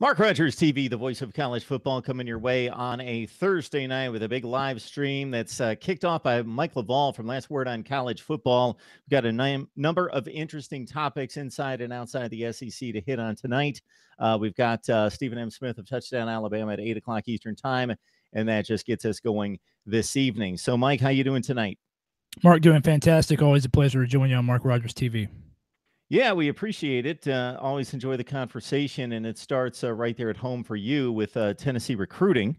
Mark Rogers TV, the voice of college football, coming your way on a Thursday night with a big live stream that's kicked off by Mike Laval from Last Word on College Football. We've got a number of interesting topics inside and outside the SEC to hit on tonight. We've got Stephen M. Smith of Touchdown Alabama at 8 o'clock Eastern Time, and that just gets us going this evening. So, Mike, how you doing tonight? Mark, doing fantastic. Always a pleasure to join you on Mark Rogers TV. Yeah, we appreciate it. Always enjoy the conversation, and it starts right there at home for you with Tennessee recruiting,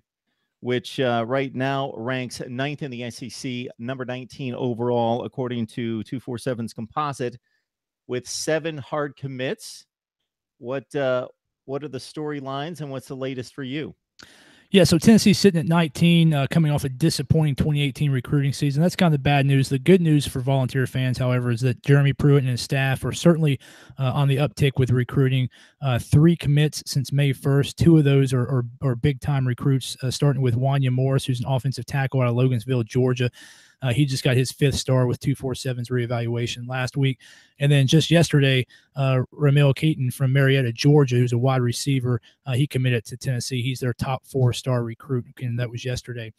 which right now ranks ninth in the SEC, number 19 overall, according to 247's composite, with 7 hard commits. What are the storylines, and what's the latest for you? Yeah, so Tennessee's sitting at 19, coming off a disappointing 2018 recruiting season. That's kind of the bad news. The good news for Volunteer fans, however, is that Jeremy Pruitt and his staff are certainly on the uptick with recruiting. 3 commits since May 1st. 2 of those are big-time recruits, starting with Wanya Morris, who's an offensive tackle out of Logan'sville, Georgia. He just got his 5th star with 247's reevaluation last week. And then just yesterday, Ramil Keaton from Marietta, Georgia, who's a wide receiver, he committed to Tennessee. He's their top 4-star recruit, and that was yesterday.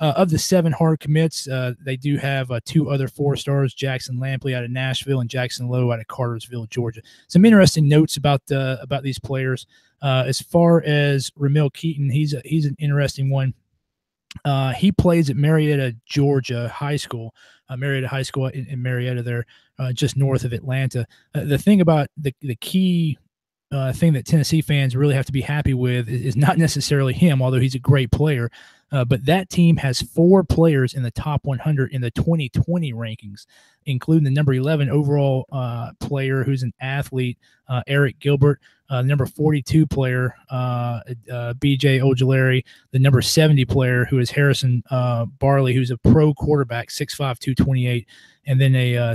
Of the 7 hard commits, they do have 2 other 4-stars, Jackson Lampley out of Nashville and Jackson Lowe out of Cartersville, Georgia. Some interesting notes about these players. As far as Ramil Keaton, he's an interesting one. He plays at Marietta, Georgia High School, Marietta High School in Marietta there, just north of Atlanta. The thing about the key thing that Tennessee fans really have to be happy with is not necessarily him, although he's a great player, but that team has 4 players in the top 100 in the 2020 rankings, including the number 11 overall player who's an athlete, Eric Gilbert, number 42 player, BJ Ojulari, the number 70 player, who is Harrison Barley, who's a pro quarterback, 6'5", 228, and then a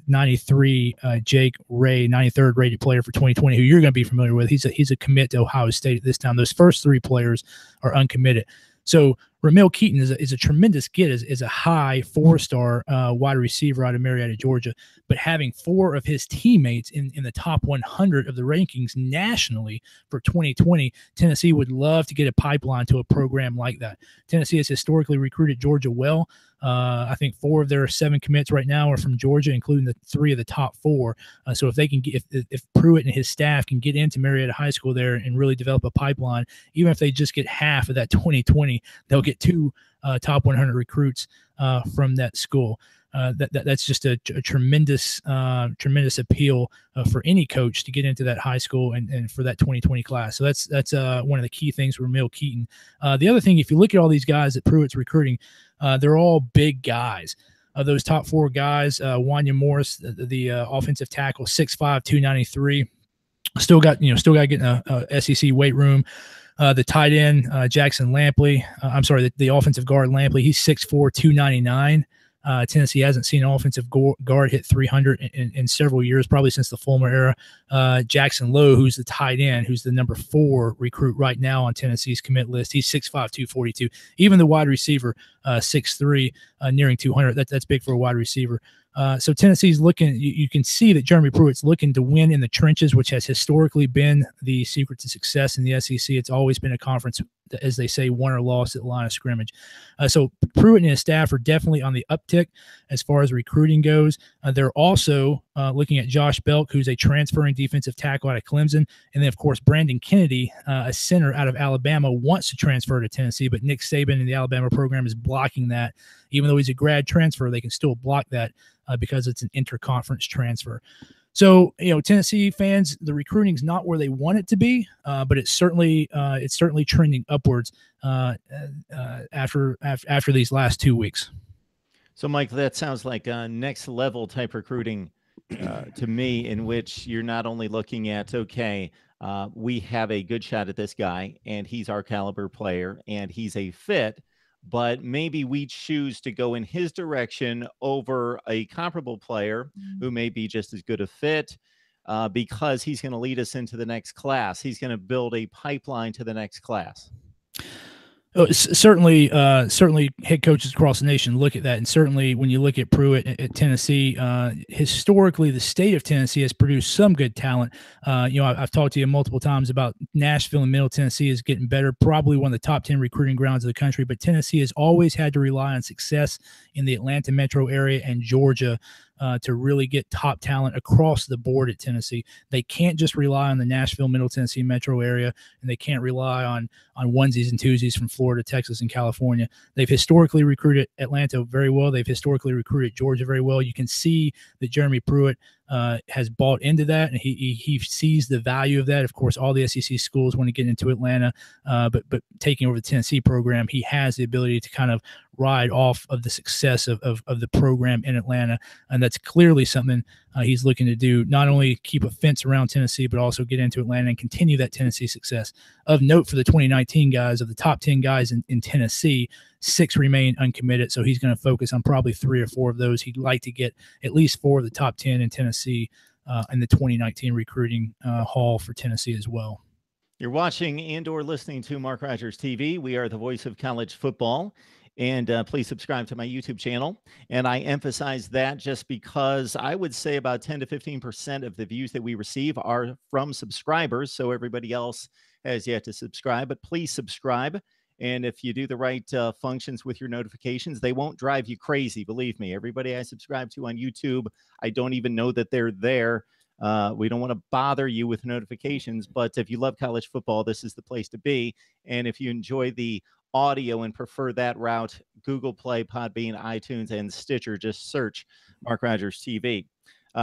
93 Jake Ray, 93rd rated player for 2020, who you're going to be familiar with. He's a commit to Ohio State at this time. Those first 3 players are uncommitted. So Ramil Keaton is a tremendous get as a high 4-star wide receiver out of Marietta, Georgia. But having 4 of his teammates in the top 100 of the rankings nationally for 2020, Tennessee would love to get a pipeline to a program like that. Tennessee has historically recruited Georgia well. I think 4 of their 7 commits right now are from Georgia, including the 3 of the top 4. So if they can get, if Pruitt and his staff can get into Marietta High School there and really develop a pipeline, even if they just get half of that 2020, they'll get 2 top 100 recruits from that school. That's just a tremendous appeal for any coach to get into that high school and for that 2020 class. So that's one of the key things for Ramil Keaton. The other thing, if you look at all these guys that Pruitt's recruiting, they're all big guys. Those top 4 guys, Wanya Morris, the offensive tackle, 6'5", 293, still got to get in a SEC weight room. The tight end, Jackson Lampley, the offensive guard Lampley, he's 6'4", 299. Tennessee hasn't seen an offensive guard hit 300 in several years, probably since the Fulmer era. Jackson Lowe, who's the tight end, who's the number 4 recruit right now on Tennessee's commit list, he's 6'5", 242. Even the wide receiver, 6'3", nearing 200. That's big for a wide receiver. So Tennessee's looking, you can see that Jeremy Pruitt's looking to win in the trenches, which has historically been the secret to success in the SEC. It's always been a conference, as they say, won or lost at the line of scrimmage. So Pruitt and his staff are definitely on the uptick as far as recruiting goes. They're also looking at Josh Belk, who's a transferring defensive tackle out of Clemson. And then, of course, Brandon Kennedy, a center out of Alabama, wants to transfer to Tennessee, but Nick Saban and the Alabama program is blocking that. Even though he's a grad transfer, they can still block that because it's an interconference transfer. So, Tennessee fans, the recruiting's not where they want it to be, but it's certainly trending upwards after these last 2 weeks. So, Mike, that sounds like next level type recruiting to me, in which you're not only looking at, okay, we have a good shot at this guy, and he's our caliber player, and he's a fit, but maybe we choose to go in his direction over a comparable player who may be just as good a fit because he's going to lead us into the next class. He's going to build a pipeline to the next class. Certainly, certainly, head coaches across the nation look at that, and certainly when you look at Pruitt at Tennessee, historically, the state of Tennessee has produced some good talent. I've talked to you multiple times about Nashville and Middle Tennessee is getting better, probably one of the top 10 recruiting grounds of the country. But Tennessee has always had to rely on success in the Atlanta metro area and Georgia. To really get top talent across the board at Tennessee. They can't just rely on the Nashville, Middle Tennessee metro area, and they can't rely on onesies and twosies from Florida, Texas, and California. They've historically recruited Atlanta very well. They've historically recruited Georgia very well. You can see that Jeremy Pruitt has bought into that, and he sees the value of that. Of course, all the SEC schools want to get into Atlanta, but taking over the Tennessee program, he has the ability to kind of ride off of the success of the program in Atlanta, and that's clearly something he's looking to do. Not only keep a fence around Tennessee, but also get into Atlanta and continue that Tennessee success. Of note for the 2019 guys, of the top 10 guys in Tennessee, 6 remain uncommitted, so he's going to focus on probably 3 or 4 of those. He'd like to get at least 4 of the top 10 in Tennessee in the 2019 recruiting haul for Tennessee as well. You're watching and/or listening to Mark Rogers TV. We are the voice of college football. And please subscribe to my YouTube channel. And I emphasize that just because I would say about 10 to 15% of the views that we receive are from subscribers. So everybody else has yet to subscribe, but please subscribe. And if you do the right functions with your notifications, they won't drive you crazy. Believe me, everybody I subscribe to on YouTube, I don't even know that they're there. We don't want to bother you with notifications, but if you love college football, this is the place to be. And if you enjoy the audio and prefer that route, Google Play, Podbean, iTunes, and Stitcher, just search Mark Rogers TV.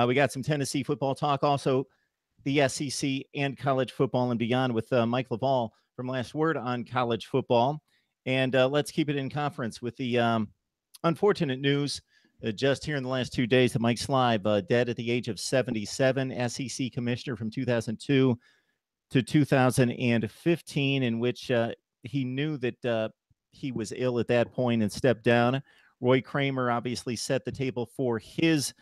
We got some Tennessee football talk, also the SEC and college football and beyond with Mike Laval from Last Word on College Football. And let's keep it in conference with the unfortunate news just here in the last 2 days that Mike Slive, dead at the age of 77, SEC commissioner from 2002 to 2015, in which he knew that he was ill at that point and stepped down. Roy Kramer obviously set the table for his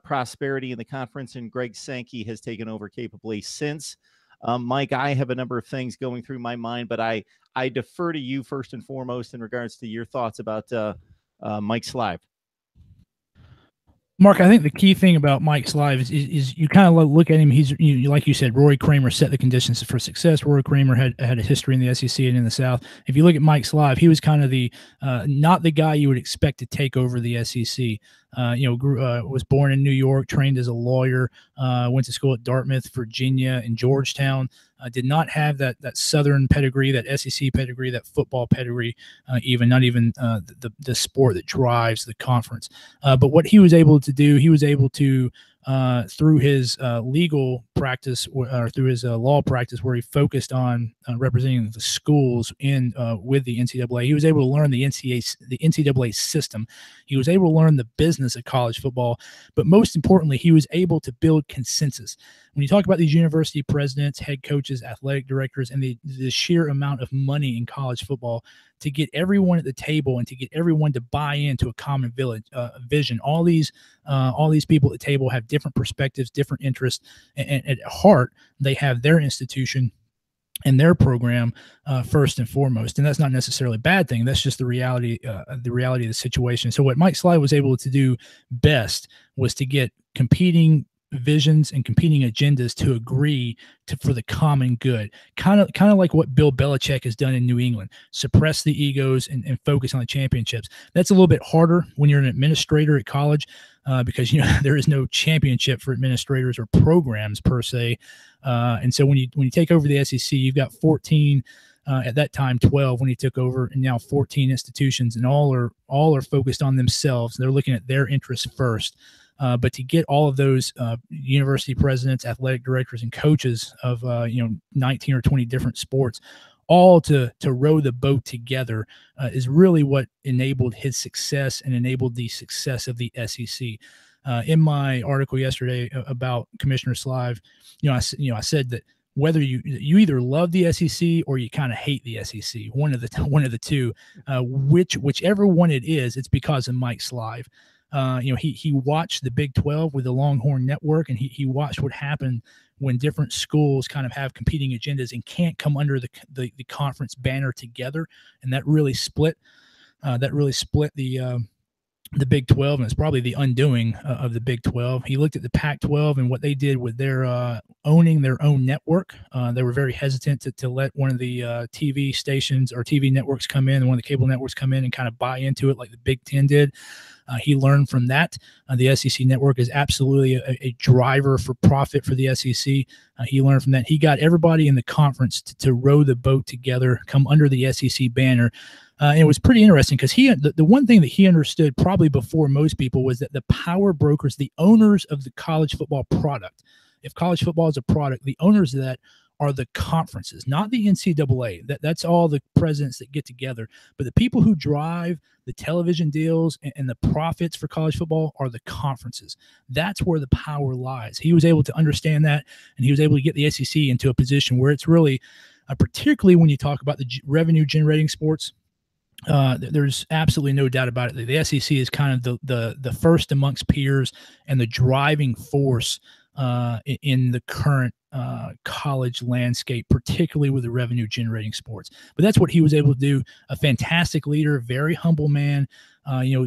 prosperity in the conference, and Greg Sankey has taken over capably since. Mike, I have a number of things going through my mind, but I defer to you first and foremost in regards to your thoughts about Mike Slive. Mark, I think the key thing about Mike Slive is you kind of look at him. He's like you said, Roy Kramer set the conditions for success. Roy Kramer had a history in the SEC and in the South. If you look at Mike Slive, he was kind of the not the guy you would expect to take over the SEC. Was born in New York, trained as a lawyer, went to school at Dartmouth, Virginia, and Georgetown. Did not have that Southern pedigree, that SEC pedigree, that football pedigree, not even the sport that drives the conference. But what he was able to do, he was able to through his legal practice or through his law practice, where he focused on representing the schools in with the NCAA. He was able to learn the NCAA system. He was able to learn the business of college football, but most importantly, he was able to build consensus. When you talk about these university presidents, head coaches, athletic directors, and the sheer amount of money in college football, to get everyone at the table and to get everyone to buy into a common vision. All these people at the table have different perspectives, different interests, and at heart, they have their institution and their program first and foremost. And that's not necessarily a bad thing. That's just the reality of the situation. So what Mike Slive was able to do best was to get competing visions and competing agendas to agree for the common good, kind of like what Bill Belichick has done in New England. Suppress the egos and focus on the championships. That's a little bit harder when you're an administrator at college, because there is no championship for administrators or programs per se. And so when you take over the SEC, you've got 14. At that time, 12 when he took over, and now 14 institutions, and all are focused on themselves. They're looking at their interests first. But to get all of those university presidents, athletic directors, and coaches of 19 or 20 different sports, all to row the boat together, is really what enabled his success and enabled the success of the SEC. In my article yesterday about Commissioner Slive, I said that whether you either love the SEC or you kind of hate the SEC, one of the two, whichever one it is, it's because of Mike Slive. He watched the Big 12 with the Longhorn Network, and he watched what happened when different schools kind of have competing agendas and can't come under the conference banner together, and that really split the Big 12, and it's probably the undoing of the Big 12. He looked at the Pac-12 and what they did with their owning their own network. They were very hesitant to let one of the TV stations or TV networks come in, and one of the cable networks come in and kind of buy into it like the Big 10 did. He learned from that. The SEC network is absolutely a driver for profit for the SEC. He learned from that. He got everybody in the conference to row the boat together, come under the SEC banner. And it was pretty interesting because the one thing that he understood probably before most people was that the power brokers, the owners of the college football product, if college football is a product, the owners of that are the conferences, not the NCAA. That's all the presidents that get together. But the people who drive the television deals and the profits for college football are the conferences. That's where the power lies. He was able to understand that, and he was able to get the SEC into a position where it's really, particularly when you talk about the revenue-generating sports, there's absolutely no doubt about it. The SEC is kind of the first amongst peers and the driving force in the current college landscape, particularly with the revenue generating sports. But that's what he was able to do. A fantastic leader, very humble man,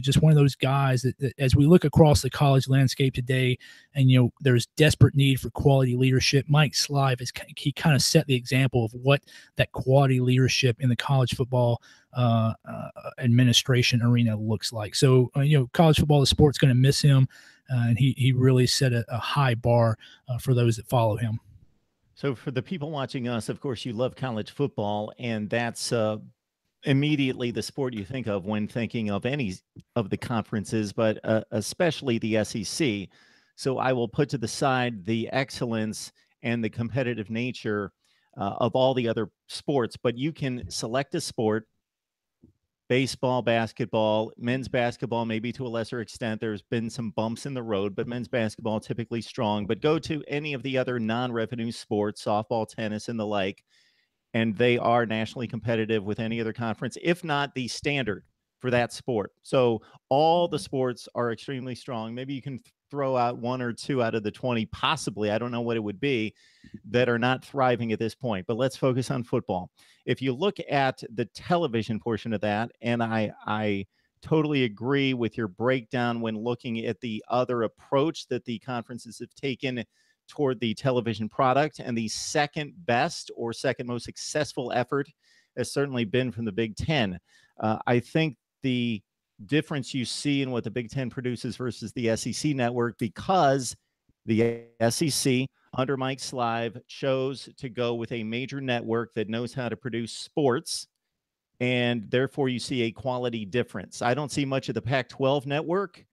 just one of those guys that as we look across the college landscape today, and there's desperate need for quality leadership. Mike Slive he kind of set the example of what that quality leadership in the college football administration arena looks like. So college football, the sport's going to miss him, and he really set a high bar for those that follow him. So for the people watching us, of course, you love college football, and that's immediately the sport you think of when thinking of any of the conferences, but especially the SEC. So I will put to the side the excellence and the competitive nature of all the other sports, but you can select a sport: baseball, basketball, men's basketball, maybe to a lesser extent. There's been some bumps in the road, but men's basketball typically strong. But go to any of the other non-revenue sports, softball, tennis, and the like, and they are nationally competitive with any other conference, if not the standard for that sport. So all the sports are extremely strong. Maybe you can throw out one or two out of the 20, possibly, I don't know what it would be, that are not thriving at this point. But let's focus on football. If you look at the television portion of that, and I totally agree with your breakdown when looking at the other approach that the conferences have taken toward the television product, and the second best or second most successful effort has certainly been from the Big Ten. I think the difference you see in what the Big Ten produces versus the SEC network, because the SEC under Mike Slive chose to go with a major network that knows how to produce sports, and therefore you see a quality difference. I don't see much of the Pac-12 network,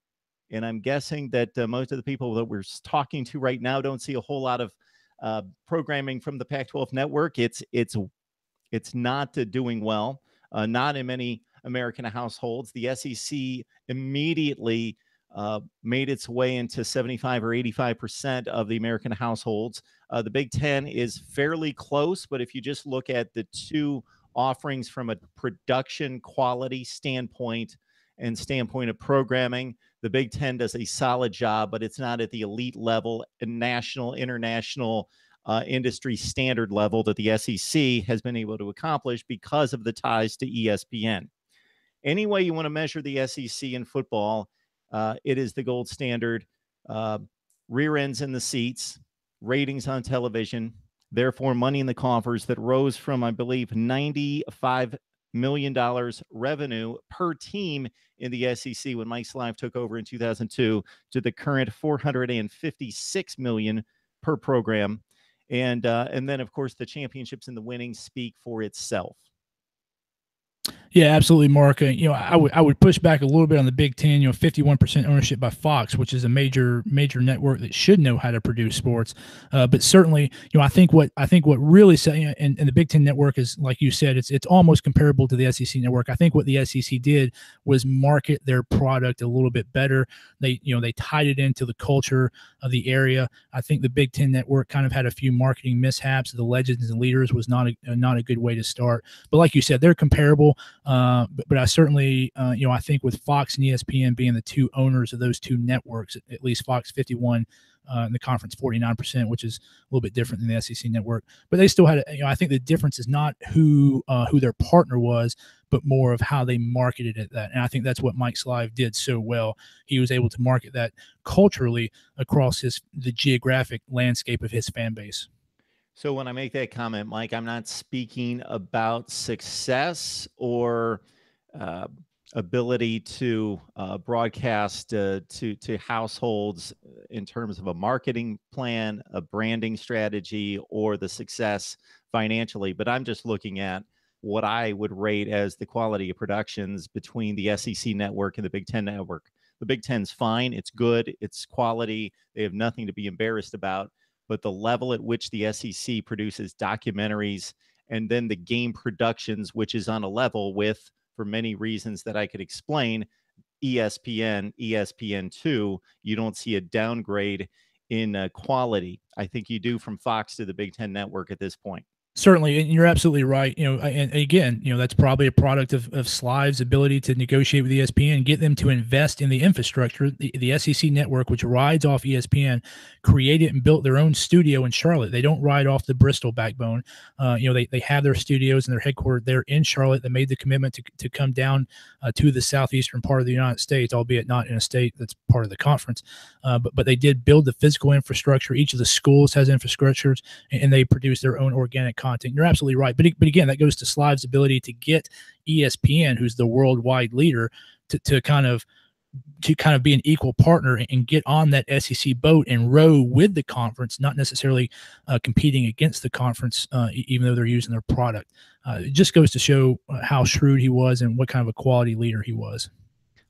and I'm guessing that most of the people that we're talking to right now don't see a whole lot of programming from the Pac-12 network. It's not doing well, not in many American households. The SEC immediately made its way into 75 or 85% of the American households. The Big Ten is fairly close, but if you just look at the two offerings from a production quality standpoint and standpoint of programming, the Big Ten does a solid job, but it's not at the elite level, national, international, industry standard level that the SEC has been able to accomplish because of the ties to ESPN. Any way you want to measure the SEC in football, it is the gold standard. Rear ends in the seats, ratings on television, therefore money in the coffers that rose from, I believe, $95 million revenue per team in the SEC when Mike Slive took over in 2002 to the current $456 million per program. And then, of course, the championships and the winnings speak for itself. Yeah, absolutely, Mark. I would push back a little bit on the Big Ten. 51% ownership by Fox, which is a major network that should know how to produce sports. But certainly, I think what really set, and the Big Ten network is, like you said, it's almost comparable to the SEC network. I think what the SEC did was market their product a little bit better. They tied it into the culture of the area. I think the Big Ten network kind of had a few marketing mishaps. The Legends and Leaders was not a good way to start. But like you said, they're comparable. But I certainly, I think with Fox and ESPN being the two owners of those two networks, at least Fox 51 in the conference 49%, which is a little bit different than the SEC network. But they still had, I think the difference is not who their partner was, but more of how they marketed it. And I think that's what Mike Slive did so well. He was able to market that culturally across the geographic landscape of his fan base. So when I make that comment, Mike, I'm not speaking about success or ability to broadcast to households in terms of a marketing plan, a branding strategy, or the success financially. But I'm just looking at what I would rate as the quality of productions between the SEC network and the Big Ten network. The Big Ten's fine. It's good. It's quality. They have nothing to be embarrassed about. But the level at which the SEC produces documentaries and then the game productions, which is on a level with, for many reasons that I could explain, ESPN, ESPN2, you don't see a downgrade in quality. I think you do from Fox to the Big Ten network at this point. Certainly, and you're absolutely right. And again, that's probably a product of Slive's ability to negotiate with ESPN and get them to invest in the infrastructure. The SEC network, which rides off ESPN, created and built their own studio in Charlotte. They don't ride off the Bristol backbone. They have their studios and their headquarters there in Charlotte. They made the commitment to come down to the southeastern part of the United States, albeit not in a state that's part of the conference. But they did build the physical infrastructure. Each of the schools has infrastructures, and they produce their own organic content. You're absolutely right. But again, that goes to Slive's ability to get ESPN, who's the worldwide leader, to kind of be an equal partner and get on that SEC boat and row with the conference, not necessarily competing against the conference, even though they're using their product. It just goes to show how shrewd he was and what kind of a quality leader he was.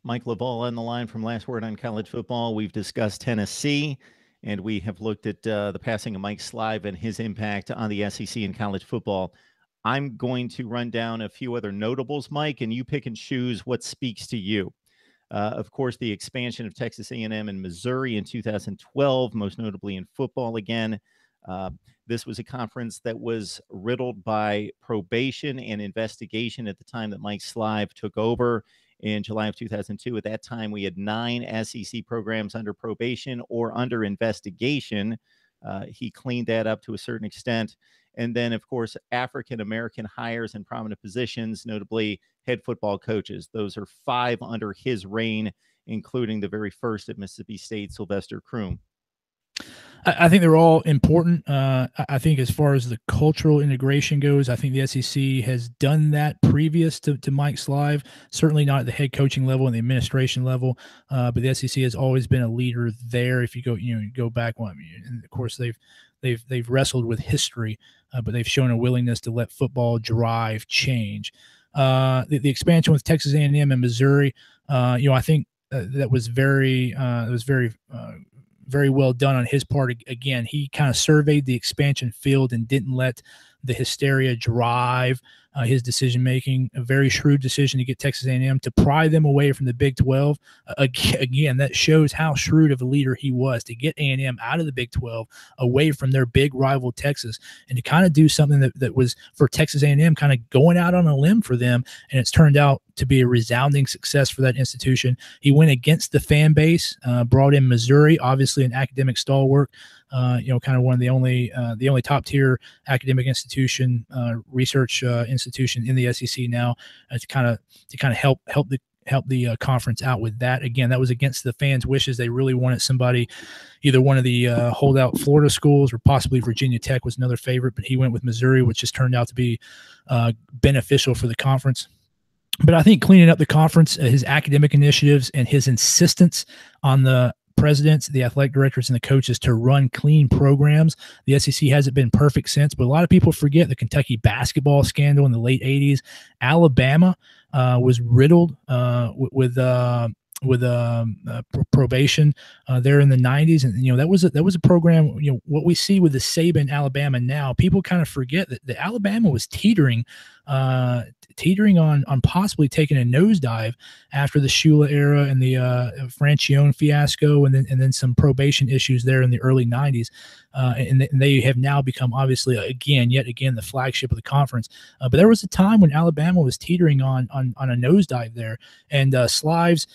Mike LaValle on the line from Last Word on College Football. We've discussed Tennessee, and we have looked at the passing of Mike Slive and his impact on the SEC and college football. I'm going to run down a few other notables, Mike, and you pick and choose what speaks to you. Of course, the expansion of Texas A&M and Missouri in 2012, most notably in football again. This was a conference that was riddled by probation and investigation at the time that Mike Slive took over in July of 2002. At that time, we had 9 SEC programs under probation or under investigation. He cleaned that up to a certain extent. And then, of course, African-American hires in prominent positions, notably head football coaches. Those are 5 under his reign, including the very first at Mississippi State, Sylvester Croom. I think they're all important. I think as far as the cultural integration goes, I think the SEC has done that previous to Mike Slive, certainly not at the head coaching level and the administration level, but the SEC has always been a leader there. If you go back one, and of course they've wrestled with history, but they've shown a willingness to let football drive change. The expansion with Texas A&M and Missouri, I think that was very well done on his part. Again, he kind of surveyed the expansion field and didn't let the hysteria drive his decision-making. A very shrewd decision to get Texas A&M to pry them away from the Big 12. Again, that shows how shrewd of a leader he was to get A&M out of the Big 12, away from their big rival Texas, and to kind of do something that was, for Texas A&M, kind of going out on a limb for them, and it's turned out to be a resounding success for that institution. He went against the fan base, brought in Missouri, obviously an academic stalwart, kind of one of the only top tier academic institution, research institution in the SEC now, to kind of help the conference out with that. Again, that was against the fans' wishes. They really wanted somebody, either one of the holdout Florida schools or possibly Virginia Tech was another favorite, but he went with Missouri, which just turned out to be beneficial for the conference. But I think cleaning up the conference, his academic initiatives and his insistence on the presidents, the athletic directors, and the coaches to run clean programs. The SEC hasn't been perfect since, but a lot of people forget the Kentucky basketball scandal in the late 80s. Alabama was riddled with probation there in the 90s, and that was a program. What we see with the Saban Alabama now, people kind of forget that Alabama was teetering on possibly taking a nosedive after the Shula era and the Francione fiasco, and then some probation issues there in the early 90s, and they have now become, obviously, yet again the flagship of the conference. But there was a time when Alabama was teetering on a nosedive there, and Slive's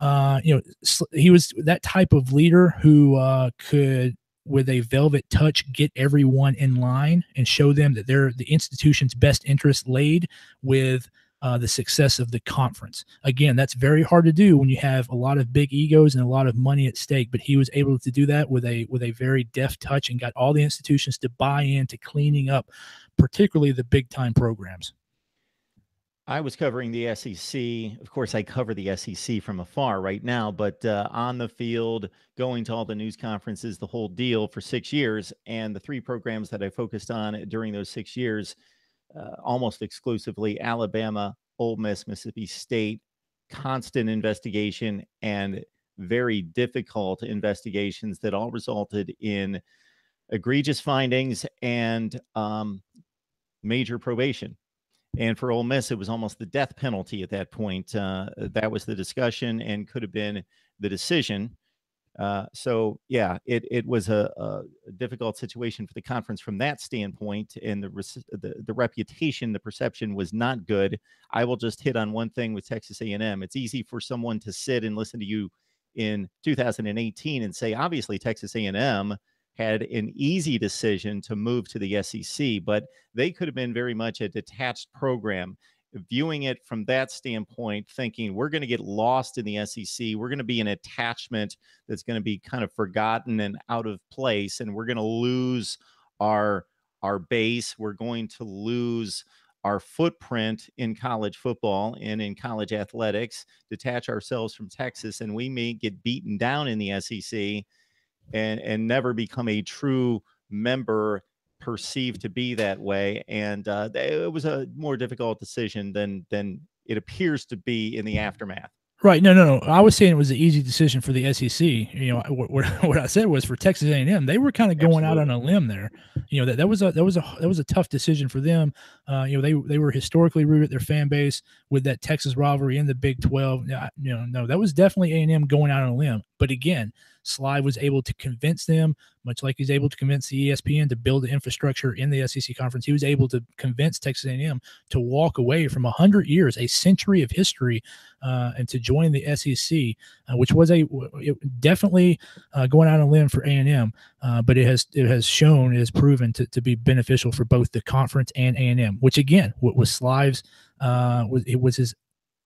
he was that type of leader who could, with a velvet touch, get everyone in line and show them that they're the institution's best interest laid with the success of the conference. Again, that's very hard to do when you have a lot of big egos and a lot of money at stake, but he was able to do that with a very deft touch and got all the institutions to buy into cleaning up, particularly the big time programs. I was covering the SEC. Of course, I cover the SEC from afar right now, but on the field, going to all the news conferences, the whole deal for 6 years. And the three programs that I focused on during those 6 years, almost exclusively Alabama, Ole Miss, Mississippi State, constant investigation and very difficult investigations that all resulted in egregious findings and major probation. And for Ole Miss, it was almost the death penalty at that point. That was the discussion and could have been the decision. So, yeah, it was a difficult situation for the conference from that standpoint. And the reputation, the perception was not good. I will just hit on one thing with Texas A&M. It's easy for someone to sit and listen to you in 2018 and say, obviously, Texas A&M had an easy decision to move to the SEC, but they could have been very much a detached program, viewing it from that standpoint, thinking we're going to get lost in the SEC. We're going to be an attachment that's going to be kind of forgotten and out of place, and we're going to lose our base. We're going to lose our footprint in college football and in college athletics, detach ourselves from Texas, and we may get beaten down in the SEC and never become a true member perceived to be that way. And it was a more difficult decision than it appears to be in the aftermath. Right. No. I was saying it was an easy decision for the SEC. You know, what I said was for Texas A&M, they were kind of going out on a limb there. You know, that was a tough decision for them. You know, they were historically rooted their fan base with that Texas rivalry in the Big 12. No, that was definitely A&M going out on a limb. But again, Slive was able to convince them, much like he's able to convince the ESPN to build the infrastructure in the SEC conference. He was able to convince Texas A&M to walk away from 100 years, a century of history, and to join the SEC, which was definitely going out on a limb for A&M. But it has proven to be beneficial for both the conference and A&M, which again, what was Slive's, it was his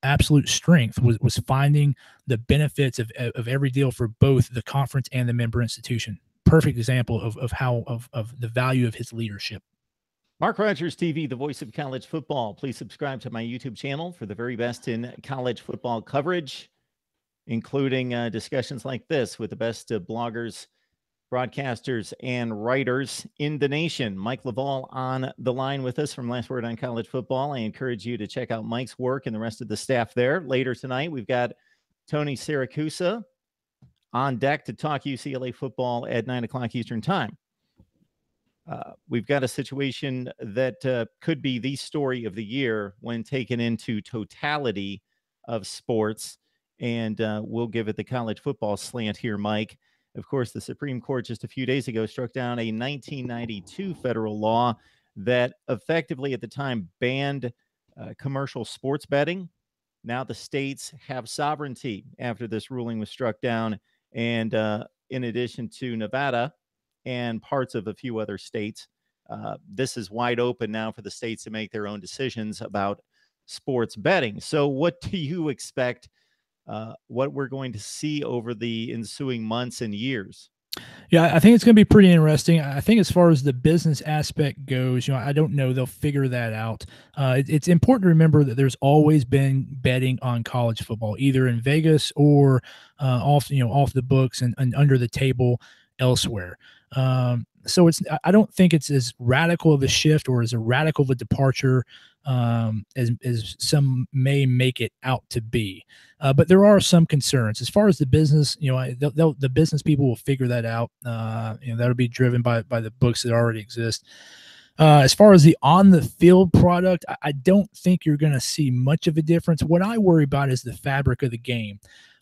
absolute strength was finding the benefits of every deal for both the conference and the member institution. Perfect example of the value of his leadership. MarkRogersTV, the voice of college football. Please subscribe to my YouTube channel for the very best in college football coverage, including discussions like this with the best bloggers, broadcasters, and writers in the nation. Mike Laval on the line with us from Last Word on College Football. I encourage you to check out Mike's work and the rest of the staff there. Later tonight, we've got Tony Siracusa on deck to talk UCLA football at 9 o'clock Eastern time. We've got a situation that could be the story of the year when taken into totality of sports, and we'll give it the college football slant here, Mike. Of course, the Supreme Court just a few days ago struck down a 1992 federal law that effectively at the time banned commercial sports betting. Now the states have sovereignty after this ruling was struck down. And in addition to Nevada and parts of a few other states, this is wide open now for the states to make their own decisions about sports betting. So what do you expect? What we're going to see over the ensuing months and years? Yeah, I think it's going to be pretty interesting. I think as far as the business aspect goes, I don't know. They'll figure that out. It's important to remember that there's always been betting on college football, either in Vegas or off the books and under the table elsewhere. So I don't think it's as radical of a shift or as a radical of a departure as some may make it out to be. But there are some concerns as far as the business. The business people will figure that out. That'll be driven by the books that already exist. As far as the on the field product, I don't think you're going to see much of a difference. What I worry about is the fabric of the game.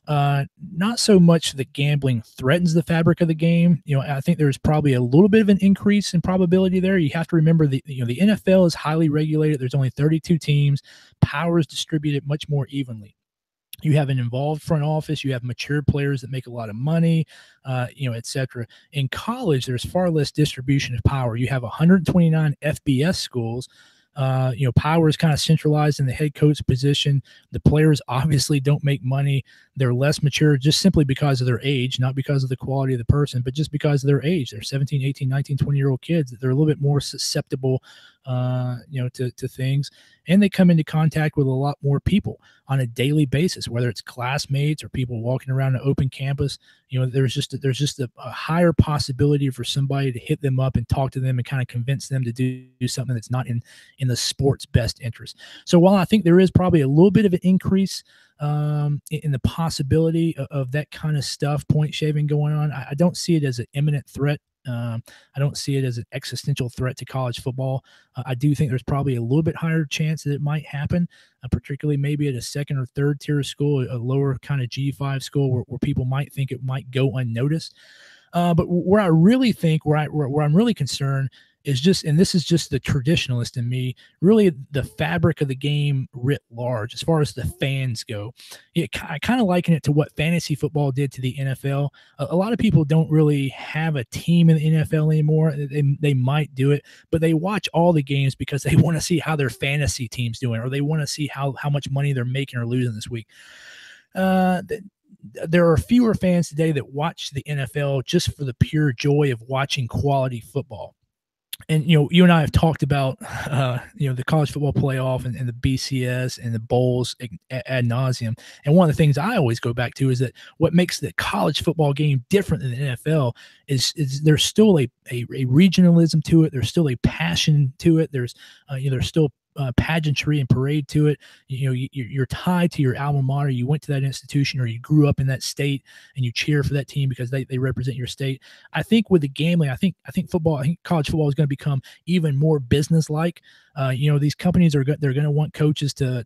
Not so much that gambling threatens the fabric of the game. I think there's probably a little bit of an increase in probability there. You have to remember the NFL is highly regulated. There's only 32 teams. Power is distributed much more evenly. You have an involved front office. You have mature players that make a lot of money, et cetera. In college, there's far less distribution of power. You have 129 FBS schools. Power is kind of centralized in the head coach position. The players obviously don't make money. They're less mature just simply because of their age, not because of the quality of the person, but just because of their age. They're 17, 18, 19, 20-year-old kids. They're a little bit more susceptible, to things. And they come into contact with a lot more people on a daily basis, whether it's classmates or people walking around an open campus. There's just a higher possibility for somebody to hit them up and talk to them and kind of convince them to do something that's not in the sport's best interest. So while I think there is probably a little bit of an increase in the possibility of that kind of stuff, point shaving going on, I don't see it as an imminent threat. I don't see it as an existential threat to college football. I do think there's probably a little bit higher chance that it might happen, particularly maybe at a second or third tier school, a lower kind of G5 school where people might think it might go unnoticed. But where I really think, where I'm really concerned is just, and this is just the traditionalist in me, really the fabric of the game writ large, as far as the fans go. I kind of liken it to what fantasy football did to the NFL. A lot of people don't really have a team in the NFL anymore. They might do it, but they watch all the games because they want to see how their fantasy team's doing, or they want to see how much money they're making or losing this week. There are fewer fans today that watch the NFL just for the pure joy of watching quality football. And you and I have talked about the college football playoff and the BCS and the bowls ad nauseum. And one of the things I always go back to is that what makes the college football game different than the NFL is there's still a regionalism to it. There's still a passion to it. There's still pageantry and parade to it. You're tied to your alma mater. You went to that institution, or you grew up in that state, and you cheer for that team because they represent your state. I think with the gambling, I think college football is going to become even more business-like. These companies they're going to want coaches to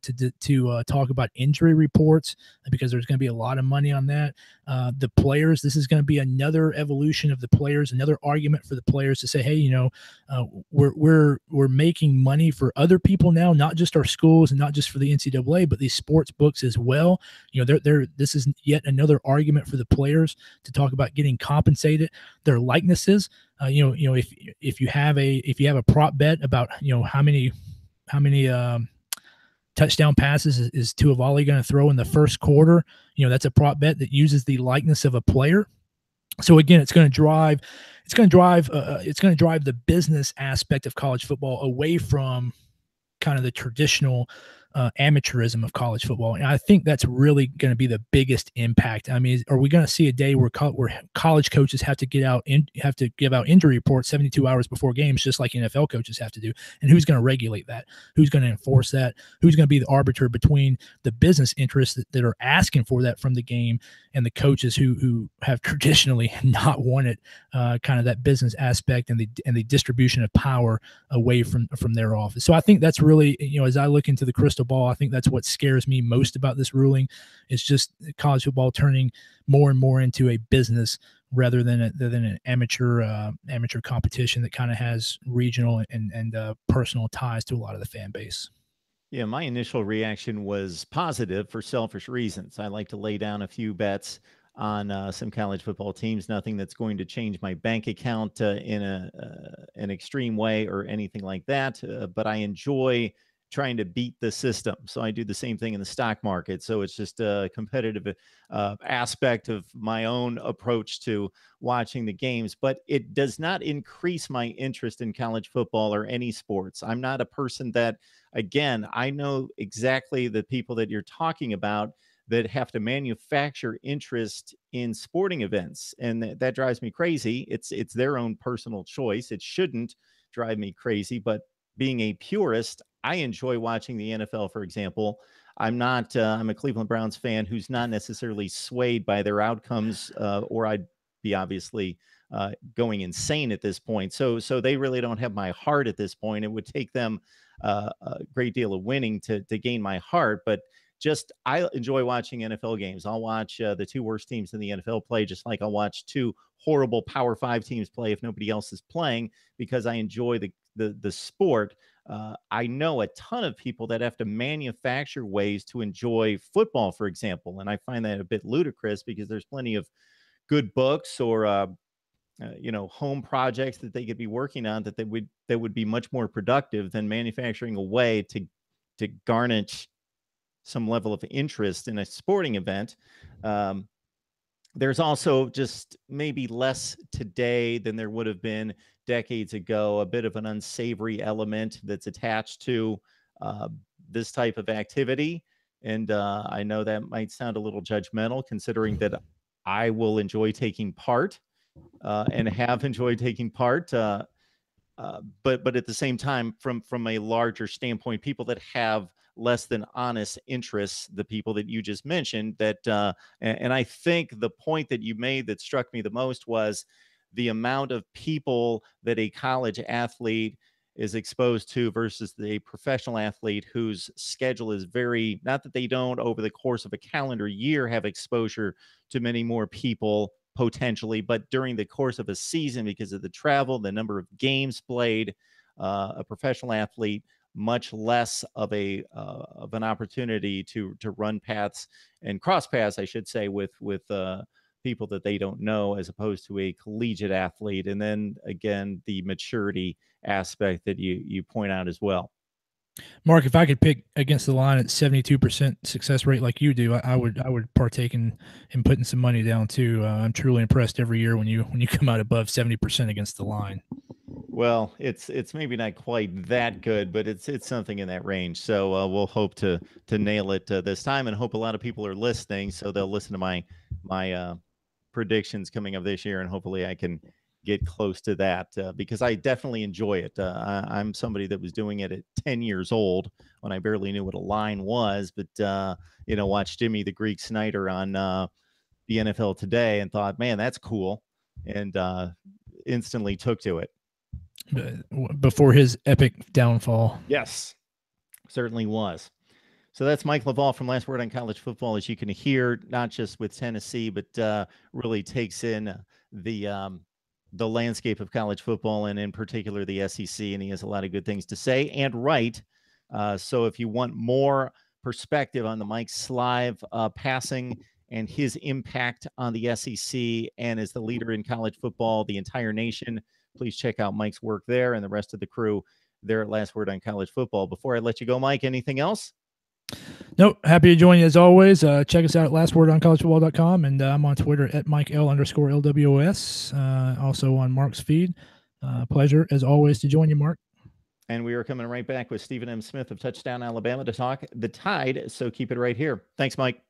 talk about injury reports because there's going to be a lot of money on that. The players, this is going to be another evolution of the players, another argument for the players to say, hey, we're making money for other people now, not just our schools and not just for the NCAA, but these sports books as well. This is yet another argument for the players to talk about getting compensated. Their likenesses. If you have a prop bet about how many touchdown passes is Tuivasa going to throw in the first quarter, that's a prop bet that uses the likeness of a player. So again, it's going to drive the business aspect of college football away from kind of the traditional amateurism of college football. And I think that's really going to be the biggest impact. I mean, are we going to see a day where college coaches have to give out injury reports 72 hours before games, just like NFL coaches have to do? And who's going to regulate that? Who's going to enforce that? Who's going to be the arbiter between the business interests that are asking for that from the game and the coaches who have traditionally not wanted kind of that business aspect and the distribution of power away from their office? So I think that's really, as I look into the crystal ball, I think that's what scares me most about this ruling. It's just college football turning more and more into a business rather than an amateur competition that kind of has regional and personal ties to a lot of the fan base. Yeah, my initial reaction was positive for selfish reasons. I like to lay down a few bets on some college football teams. Nothing that's going to change my bank account in an extreme way or anything like that. But I enjoy trying to beat the system. So I do the same thing in the stock market. So it's just a competitive aspect of my own approach to watching the games, but it does not increase my interest in college football or any sports. I'm not a person that, again, I know exactly the people that you're talking about that have to manufacture interest in sporting events. And that drives me crazy. It's their own personal choice. It shouldn't drive me crazy, but being a purist, I enjoy watching the NFL, for example. I'm a Cleveland Browns fan who's not necessarily swayed by their outcomes, or I'd be obviously going insane at this point. So they really don't have my heart at this point. It would take them a great deal of winning to gain my heart, but I enjoy watching NFL games. I'll watch the two worst teams in the NFL play, just like I'll watch two horrible Power 5 teams play if nobody else is playing, because I enjoy the sport. I know a ton of people that have to manufacture ways to enjoy football, for example. And I find that a bit ludicrous because there's plenty of good books or home projects that they could be working on that would be much more productive than manufacturing a way to garnish some level of interest in a sporting event. There's also just maybe less today than there would have been decades ago, a bit of an unsavory element that's attached to uh, this type of activity. And I know that might sound a little judgmental considering that I will enjoy taking part and have enjoyed taking part. But at the same time, from a larger standpoint, people that have less than honest interests, the people that you just mentioned, and I think the point that you made that struck me the most was the amount of people that a college athlete is exposed to versus the professional athlete whose schedule is very, not that they don't over the course of a calendar year have exposure to many more people potentially, but during the course of a season, because of the travel, the number of games played, a professional athlete much less of an opportunity to run paths and cross paths, I should say, with people that they don't know, as opposed to a collegiate athlete. And then again, the maturity aspect that you point out as well. Mark, if I could pick against the line at 72% success rate like you do, I would partake in putting some money down too. I'm truly impressed every year when you come out above 70% against the line. Well, it's maybe not quite that good, but it's something in that range. So we'll hope to nail it this time, and hope a lot of people are listening, so they'll listen to my predictions coming up this year, and hopefully I can get close to that because I definitely enjoy it. I'm somebody that was doing it at 10 years old when I barely knew what a line was, but watched Jimmy the Greek Snyder on the NFL Today and thought, man, that's cool, and instantly took to it. Before his epic downfall. Yes, certainly was. So that's Mike LaValle from Last Word on College Football. As you can hear, not just with Tennessee, but really takes in the landscape of college football and in particular the SEC. And he has a lot of good things to say and write. So if you want more perspective on the Mike Slive passing and his impact on the SEC and as the leader in college football, the entire nation, please check out Mike's work there and the rest of the crew there at Last Word on College Football. Before I let you go, Mike, anything else? Nope. Happy to join you as always. Check us out at lastwordoncollegefootball.com, and I'm on Twitter at MikeL_LWS. Also on Mark's feed. Pleasure as always to join you, Mark. And we are coming right back with Stephen M. Smith of Touchdown Alabama to talk the Tide. So keep it right here. Thanks, Mike.